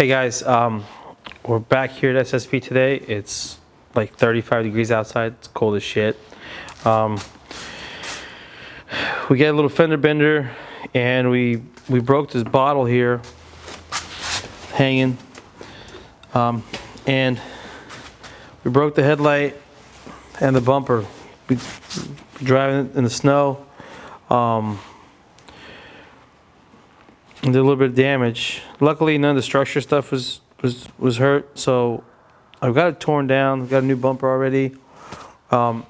Hey guys, we're back here at SSP today. It's like 35 degrees outside. It's cold as shit. We get a little fender bender, and we broke this bottle here, hanging, and we broke the headlight and the bumper. We driving in the snow. And did a little bit of damage. Luckily, none of the structure stuff was hurt. So I've got it torn down. I've got a new bumper already. I'm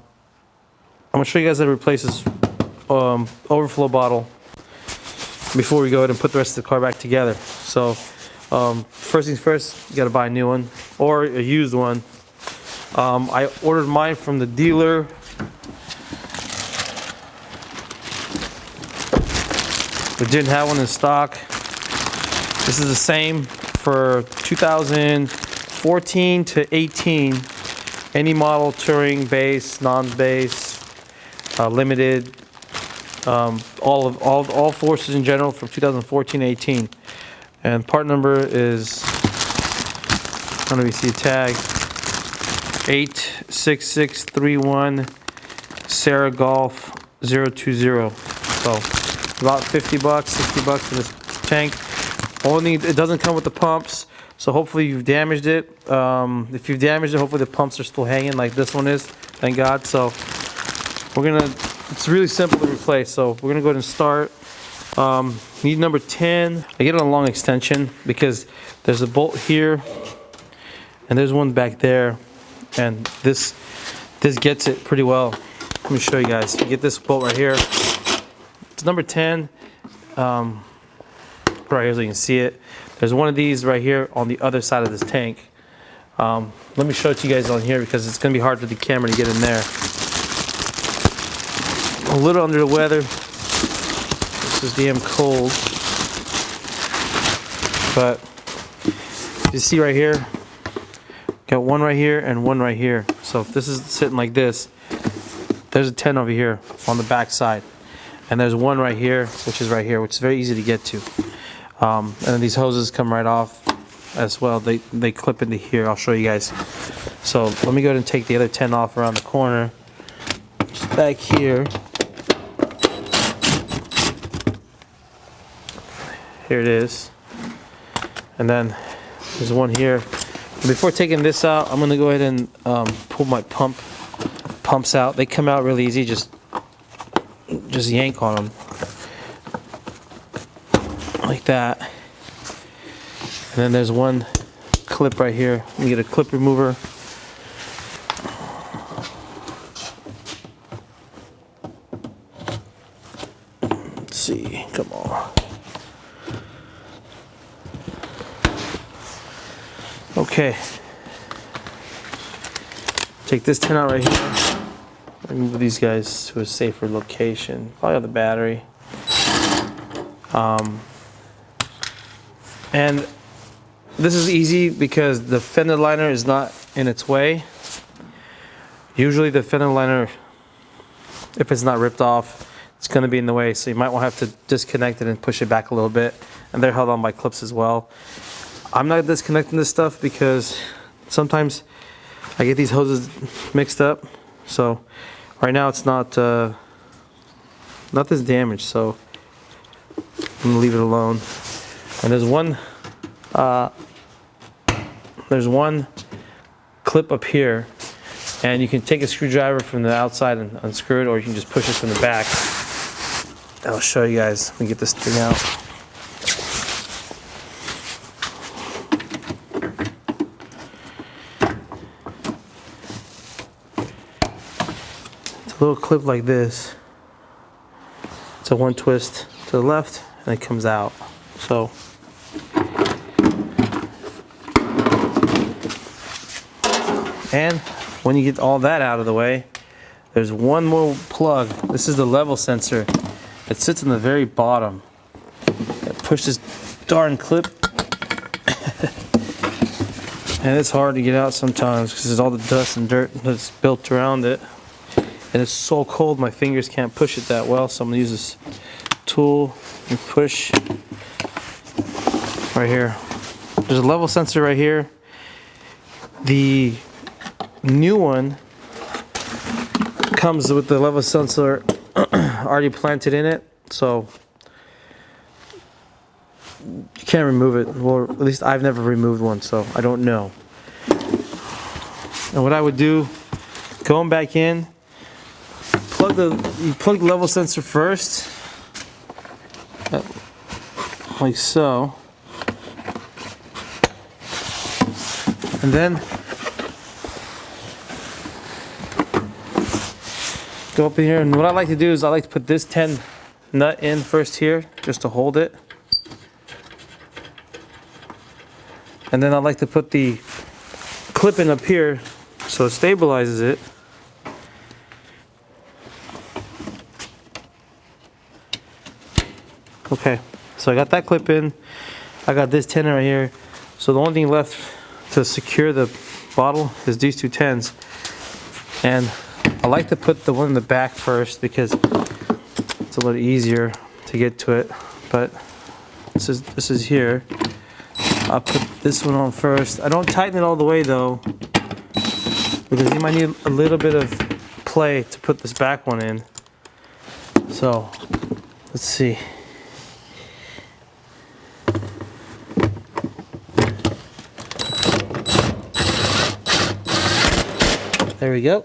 gonna show you guys how to replace this overflow bottle before we go ahead and put the rest of the car back together. So first things first, you gotta buy a new one or a used one. I ordered mine from the dealer. We didn't have one in stock. This is the same for 2014 to 18. Any model, touring, base, non-base, limited, all Foresters in general from 2014 to 18. And part number is, I don't know if you see a tag, 86631 Sarah Golf 020. So about 50 bucks, 60 bucks for this tank. Only it doesn't come with the pumps, so hopefully you've damaged it. If you've damaged it, hopefully the pumps are still hanging like this one is, thank God. So it's really simple to replace. So we're gonna go ahead and start. Need number 10. I get it on a long extension because there's a bolt here and there's one back there, and this gets it pretty well. Let me show you guys. You get this bolt right here. Number 10, right here so you can see it. There's one of these right here on the other side of this tank. Let me show it to you guys on here because it's going to be hard for the camera to get in there. A little under the weather. This is damn cold. But you see right here, got one right here and one right here. So if this is sitting like this, there's a 10 over here on the back side. And there's one right here, which is very easy to get to. And then these hoses come right off as well. They clip into here. I'll show you guys. So let me go ahead and take the other 10 off around the corner. Just back here. Here it is. And then there's one here. And before taking this out, I'm gonna go ahead and pull my pumps out. They come out really easy. Just yank on them like that, and then there's one clip right here. Let me get a clip remover. Let's see, come on. Okay, take this 10 out right here. Move these guys to a safer location. Probably on the battery. And this is easy because the fender liner is not in its way. Usually the fender liner, if it's not ripped off, it's going to be in the way. So you might want to have to disconnect it and push it back a little bit. And they're held on by clips as well. I'm not disconnecting this stuff because sometimes I get these hoses mixed up. So right now it's not this damaged, so I'm gonna leave it alone. And there's one clip up here, and you can take a screwdriver from the outside and unscrew it, or you can just push it from the back. I'll show you guys. Let me get this thing out. It's a little clip like this. It's a one twist to the left, and it comes out. So and when you get all that out of the way, there's one more plug. This is the level sensor. It sits in the very bottom. Push this darn clip. And it's hard to get out sometimes because there's all the dust and dirt that's built around it. And it's so cold my fingers can't push it that well, so I'm gonna use this tool and push right here. There's a level sensor right here. The new one comes with the level sensor already planted in it, so you can't remove it. Well, at least I've never removed one, so I don't know. And what I would do, going back in, you plug the level sensor first, like so, and then go up in here. And what I like to do is I like to put this 10 nut in first here, just to hold it. And then I like to put the clip in up here so it stabilizes it. Okay, so I got that clip in. I got this 10 right here. So the only thing left to secure the bottle is these two 10s. And I like to put the one in the back first because it's a little easier to get to it. But this is here. I'll put this one on first. I don't tighten it all the way though, because you might need a little bit of play to put this back one in. So let's see. There we go.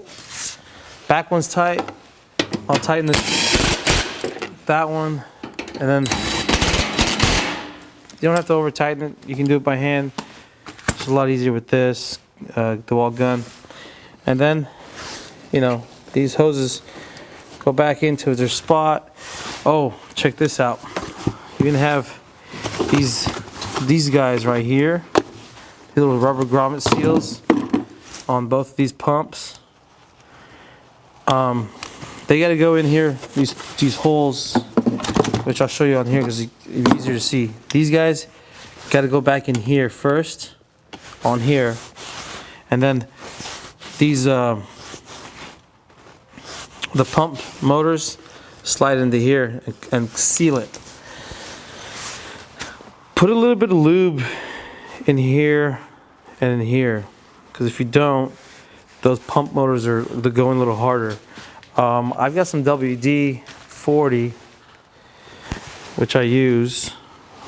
Back one's tight. I'll tighten that one, and then you don't have to over tighten it. You can do it by hand. It's a lot easier with this DeWalt gun. And then, you know, these hoses go back into their spot. Oh, check this out. You're gonna have these guys right here. These little rubber grommet seals on both of these pumps. They got to go in here, these holes, which I'll show you on here because it's easier to see. These guys got to go back in here first, on here, and then these the pump motors slide into here and seal it. Put a little bit of lube in here and in here, because if you don't, those pump motors they're going a little harder. I've got some WD-40, which I use.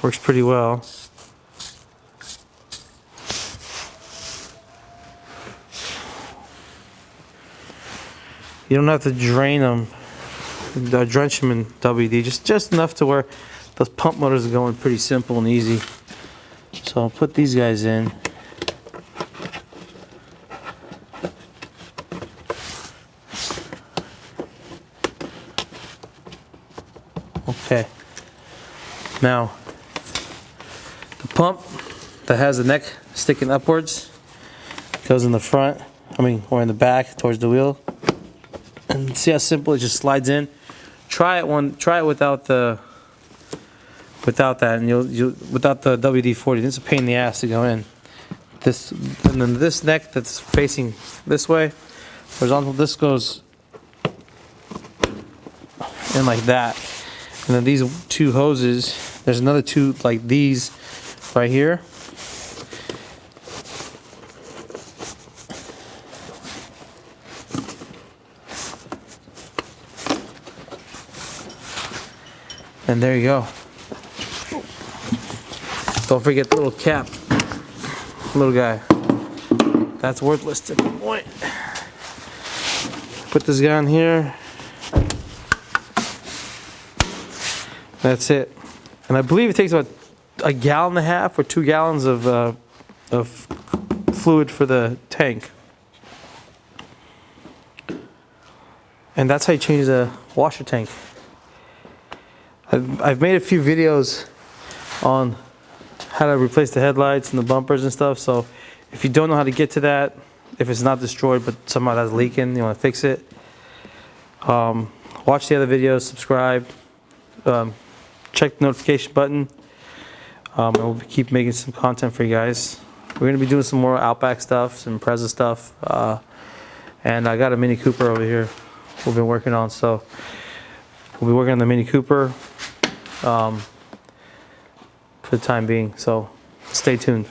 Works pretty well. You don't have to drain them, drench them in WD, just enough to where those pump motors are going pretty simple and easy. So I'll put these guys in. Okay, now the pump that has the neck sticking upwards goes in the front, or in the back towards the wheel. And see how simple it just slides in. Try it without that, and you'll without the WD-40. It's a pain in the ass to go in. And then this neck that's facing this way, horizontal, this goes in like that. And then these two hoses, there's another two like these right here. And there you go. Don't forget the little cap, little guy. That's worthless to the point. Put this guy on here. That's it. And I believe it takes about 1.5 gallons or 2 gallons of fluid for the tank. And that's how you change the washer tank. I've made a few videos on how to replace the headlights and the bumpers and stuff, so if you don't know how to get to that, if it's not destroyed but somehow that's leaking, you want to fix it, watch the other videos, subscribe, check the notification button, and we'll keep making some content for you guys. We're going to be doing some more Outback stuff, some Preza stuff, and I got a Mini Cooper over here we've been working on, so we'll be working on the Mini Cooper for the time being, so stay tuned.